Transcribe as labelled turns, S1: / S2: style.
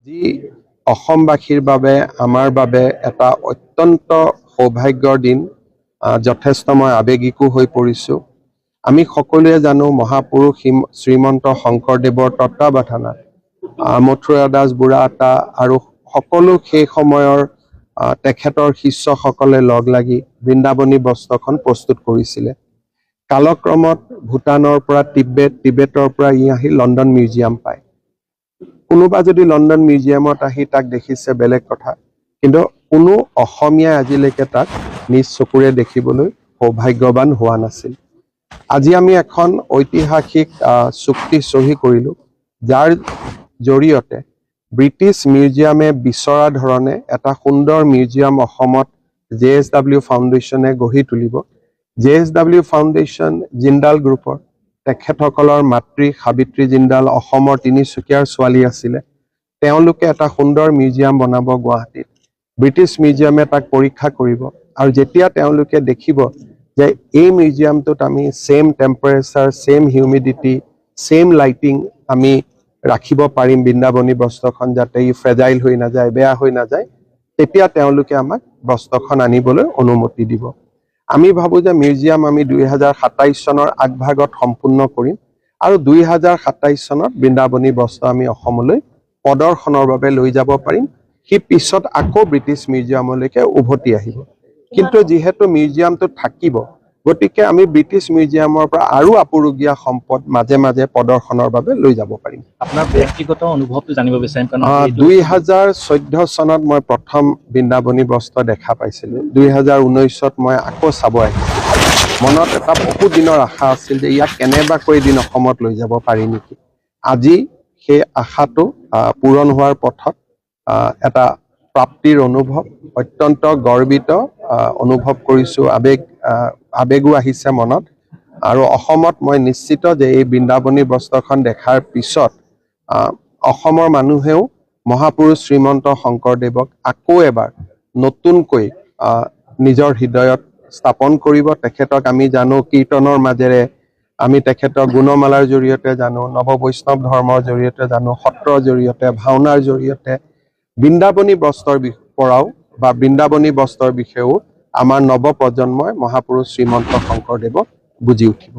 S1: আজি অসমবাসীৰ বাবে আমাৰ বাবে এটা অত্যন্ত সৌভাগ্যৰ দিন। যথেষ্ট মই আবেগিকো হৈ পৰিছো। আমি সকলোৱে জানো মহাপুৰুষ শ্ৰীমন্ত শংকৰদেৱৰ তত্বাৱধানত মথুৰা দাস বুঢ়া আতা আৰু সকলো সেই সময়ৰ তেখেতৰ শিষ্যসকলে লগ লাগি বৃন্দাবনী বস্ত্ৰখন প্ৰস্তুত কৰিছিলে। কালক্ৰমত ভূটানৰ পৰা টিবেটৰ পৰা ই আহি লণ্ডন মিউজিয়াম পায়। কোনোবা যদি লণ্ডন মিউজিয়ামত আহি তাক দেখিছে বেলেগ কথা, কিন্তু কোনো অসমীয়াই আজিলৈকে তাক নিজ চকুৰে দেখিবলৈ সৌভাগ্যৱান হোৱা নাছিল। আজি আমি এখন ঐতিহাসিক চুক্তি চহী কৰিলো, যাৰ জৰিয়তে ব্ৰিটিছ মিউজিয়ামে বিচৰা ধৰণে এটা সুন্দৰ মিউজিয়াম অসমত JSW ফাউণ্ডেশ্যনে গঢ়ি তুলিব। JSW ফাউণ্ডেশ্যন জিন্দাল গ্ৰুপৰ তেখেতসকলৰ মাতৃ সাবিত্ৰী জিন্দাল অসমৰ তিনিচুকীয়াৰ ছোৱালী আছিলে। তেওঁলোকে এটা সুন্দৰ মিউজিয়াম বনাব গুৱাহাটীত। ব্ৰিটিছ মিউজিয়ামে তাক পৰীক্ষা কৰিব আৰু যেতিয়া তেওঁলোকে দেখিব যে এই মিউজিয়ামটোত আমি same temperature, same humidity, same lighting আমি ৰাখিব পাৰিম বৃন্দাবনী বস্ত্ৰখন, যাতে ই ফ্ৰেজাইল হৈ নাযায়, বেয়া হৈ নাযায়, তেতিয়া তেওঁলোকে আমাক বস্ত্ৰখন আনিবলৈ অনুমতি দিব। আমি ভাবো যে মিউজিয়াম আমি 2027 চনৰ আগভাগত সম্পূৰ্ণ কৰিম আৰু 2027 চনত বৃন্দাবনী বস্ত্ৰ আমি অসমলৈ প্ৰদৰ্শনৰ বাবে লৈ যাব পাৰিম। সি পিছত আকৌ ব্ৰিটিছ মিউজিয়ামলৈকে উভতি আহিব। কিন্তু যিহেতু মিউজিয়ামটো থাকিব, গতিকে আমি ব্ৰিটিছ মিউজিয়ামৰ পৰা আৰু আপুৰুগীয়া সম্পদ মাজে মাজে প্ৰদৰ্শনৰ বাবে লৈ যাব পাৰিম।
S2: আপোনাৰ ব্যক্তিগত অনুভৱটো জানিব বিচাৰিম।
S1: 2014 চনত মই প্ৰথম বৃন্দাবনী বস্ত্ৰ দেখা পাইছিলো। 2019ত মই আকৌ চাব আহিছিলো। মনত এটা বহু দিনৰ আশা আছিল যে ইয়াক কেনেবাকৈ এদিন অসমত লৈ যাব পাৰি নেকি। আজি সেই আশাটো পূৰণ হোৱাৰ পথত এটা প্ৰাপ্তিৰ অনুভৱ, অত্যন্ত গৰ্বিত অনুভৱ কৰিছো। আবেগো আহিছে মনত। আৰু অসমত মই নিশ্চিত যে এই বৃন্দাবনী বস্ত্ৰখন দেখাৰ পিছত অসমৰ মানুহেও মহাপুৰুষ শ্ৰীমন্ত শংকৰদেৱক আকৌ এবাৰ নতুনকৈ নিজৰ হৃদয়ত স্থাপন কৰিব। তেখেতক আমি জানো কীৰ্তনৰ মাজেৰে, আমি তেখেতক গুণমালাৰ জৰিয়তে জানো, নৱ বৈষ্ণৱ ধৰ্মৰ জৰিয়তে জানো, সত্ৰৰ জৰিয়তে, ভাওনাৰ জৰিয়তে। বৃন্দাবনী বস্ত্ৰৰ পৰাও বা বৃন্দাবনী বস্ত্ৰৰ বিষয়েও আমাৰ নৱ প্ৰজন্মই মহাপুৰুষ শ্ৰীমন্ত শংকৰদেৱক বুজি উঠিব।